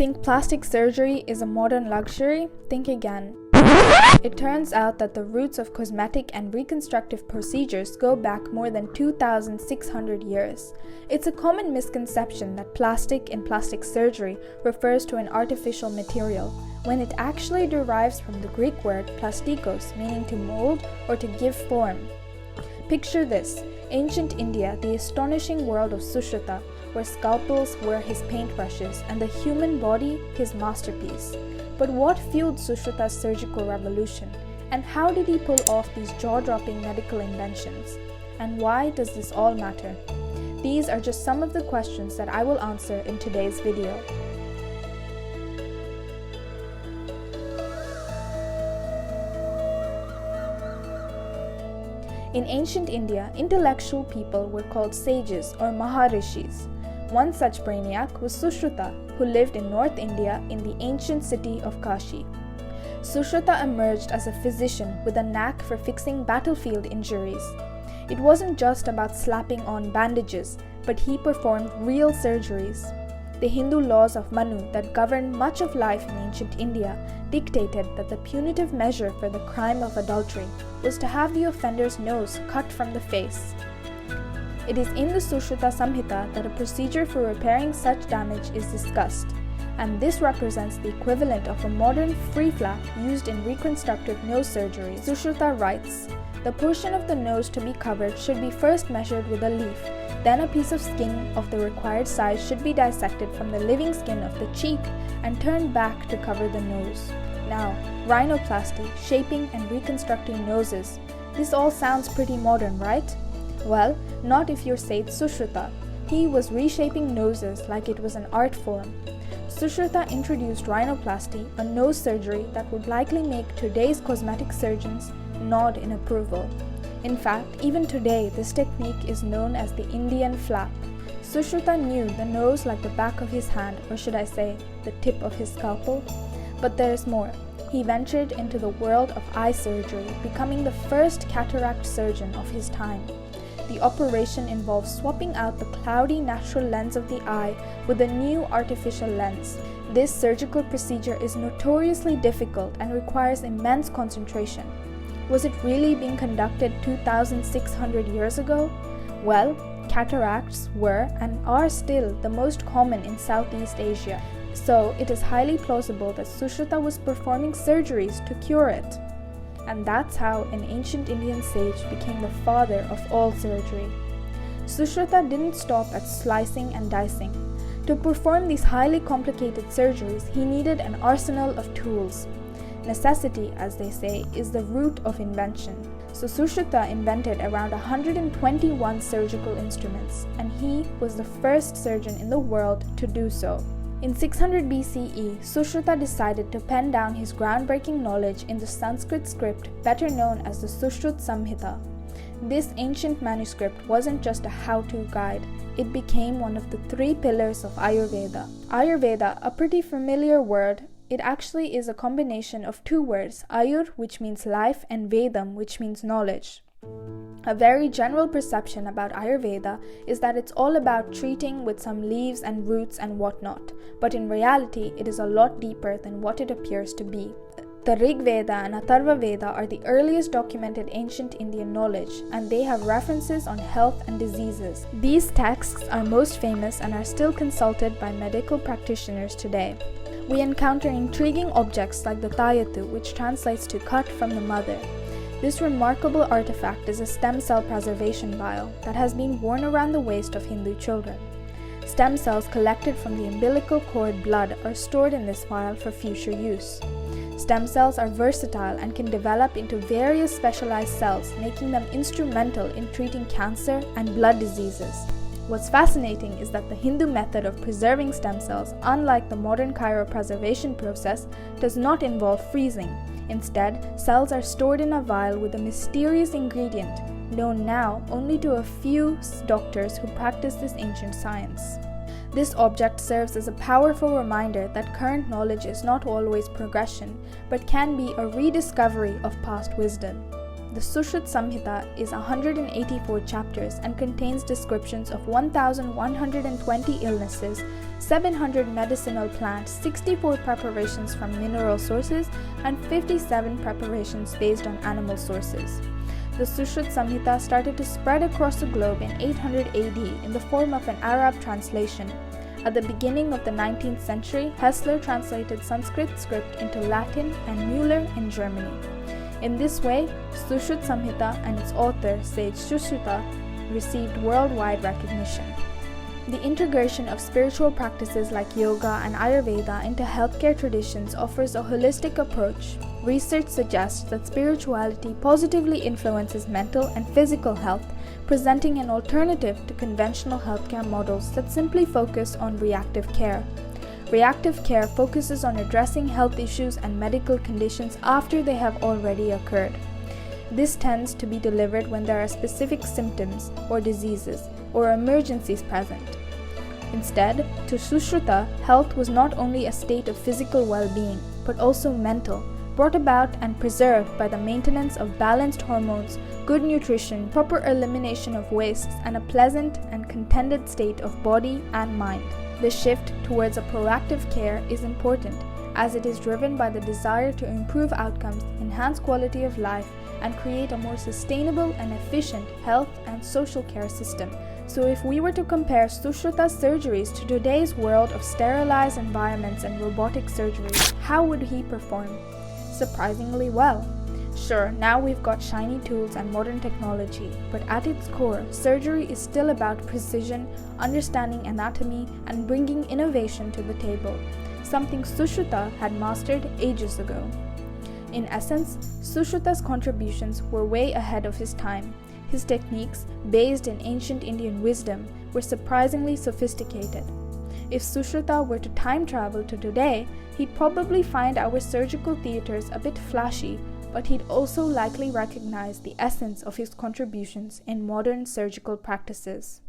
Think plastic surgery is a modern luxury? Think again. It turns out that the roots of cosmetic and reconstructive procedures go back more than 2,600 years. It's a common misconception that plastic in plastic surgery refers to an artificial material, when it actually derives from the Greek word plastikos, meaning to mold or to give form. Picture this: ancient India, the astonishing world of Sushruta, where scalpels were his paintbrushes and the human body his masterpiece. But what fueled Sushruta's surgical revolution? And how did he pull off these jaw-dropping medical inventions? And why does this all matter? These are just some of the questions that I will answer in today's video. In ancient India, intellectual people were called sages or maharishis. One such brainiac was Sushruta, who lived in North India in the ancient city of Kashi. Sushruta emerged as a physician with a knack for fixing battlefield injuries. It wasn't just about slapping on bandages, but he performed real surgeries. The Hindu laws of Manu that governed much of life in ancient India dictated that the punitive measure for the crime of adultery was to have the offender's nose cut from the face. It is in the Sushruta Samhita that a procedure for repairing such damage is discussed, and this represents the equivalent of a modern free flap used in reconstructive nose surgery. Sushruta writes, "The portion of the nose to be covered should be first measured with a leaf, then a piece of skin of the required size should be dissected from the living skin of the cheek and turned back to cover the nose." Now, rhinoplasty, shaping and reconstructing noses. This all sounds pretty modern, right? Well, not if you're Saint Sushruta. He was reshaping noses like it was an art form. Sushruta introduced rhinoplasty, a nose surgery that would likely make today's cosmetic surgeons nod in approval. In fact, even today, this technique is known as the Indian flap. Sushruta knew the nose like the back of his hand, or should I say, the tip of his scalpel. But there's more. He ventured into the world of eye surgery, becoming the first cataract surgeon of his time. The operation involves swapping out the cloudy natural lens of the eye with a new artificial lens. This surgical procedure is notoriously difficult and requires immense concentration. Was it really being conducted 2,600 years ago? Well, cataracts were and are still the most common in Southeast Asia, so it is highly plausible that Sushruta was performing surgeries to cure it. And that's how an ancient Indian sage became the father of all surgery. Sushruta didn't stop at slicing and dicing. To perform these highly complicated surgeries, he needed an arsenal of tools. Necessity, as they say, is the root of invention. So Sushruta invented around 121 surgical instruments, and he was the first surgeon in the world to do so. In 600 BCE, Sushruta decided to pen down his groundbreaking knowledge in the Sanskrit script better known as the Sushruta Samhita. This ancient manuscript wasn't just a how-to guide, it became one of the 3 pillars of Ayurveda. Ayurveda, a pretty familiar word, it actually is a combination of 2 words, Ayur, which means life, and Vedam, which means knowledge. A very general perception about Ayurveda is that it's all about treating with some leaves and roots and whatnot, but in reality it is a lot deeper than what it appears to be. The Rig Veda and Atharva Veda are the earliest documented ancient Indian knowledge, and they have references on health and diseases. These texts are most famous and are still consulted by medical practitioners today. We encounter intriguing objects like the Tayatu, which translates to cut from the mother. This remarkable artifact is a stem cell preservation vial that has been worn around the waist of Hindu children. Stem cells collected from the umbilical cord blood are stored in this vial for future use. Stem cells are versatile and can develop into various specialized cells, making them instrumental in treating cancer and blood diseases. What's fascinating is that the Hindu method of preserving stem cells, unlike the modern cryopreservation process, does not involve freezing. Instead, cells are stored in a vial with a mysterious ingredient, known now only to a few doctors who practice this ancient science. This object serves as a powerful reminder that current knowledge is not always progression, but can be a rediscovery of past wisdom. The Sushruta Samhita is 184 chapters and contains descriptions of 1,120 illnesses, 700 medicinal plants, 64 preparations from mineral sources, and 57 preparations based on animal sources. The Sushruta Samhita started to spread across the globe in 800 AD in the form of an Arab translation. At the beginning of the 19th century, Hessler translated Sanskrit script into Latin and Müller in Germany. In this way, Sushruta Samhita and its author, sage Sushruta, received worldwide recognition. The integration of spiritual practices like yoga and Ayurveda into healthcare traditions offers a holistic approach. Research suggests that spirituality positively influences mental and physical health, presenting an alternative to conventional healthcare models that simply focus on reactive care. Reactive care focuses on addressing health issues and medical conditions after they have already occurred. This tends to be delivered when there are specific symptoms or diseases or emergencies present. Instead, to Sushruta, health was not only a state of physical well-being, but also mental, brought about and preserved by the maintenance of balanced hormones, good nutrition, proper elimination of wastes, and a pleasant and contented state of body and mind. The shift towards a proactive care is important, as it is driven by the desire to improve outcomes, enhance quality of life, and create a more sustainable and efficient health and social care system. So if we were to compare Sushruta's surgeries to today's world of sterilized environments and robotic surgeries, how would he perform? Surprisingly well. Sure, now we've got shiny tools and modern technology, but at its core, surgery is still about precision, understanding anatomy, and bringing innovation to the table, something Sushruta had mastered ages ago. In essence, Sushruta's contributions were way ahead of his time. His techniques, based in ancient Indian wisdom, were surprisingly sophisticated. If Sushruta were to time travel to today, he'd probably find our surgical theaters a bit flashy, but he'd also likely recognize the essence of his contributions in modern surgical practices.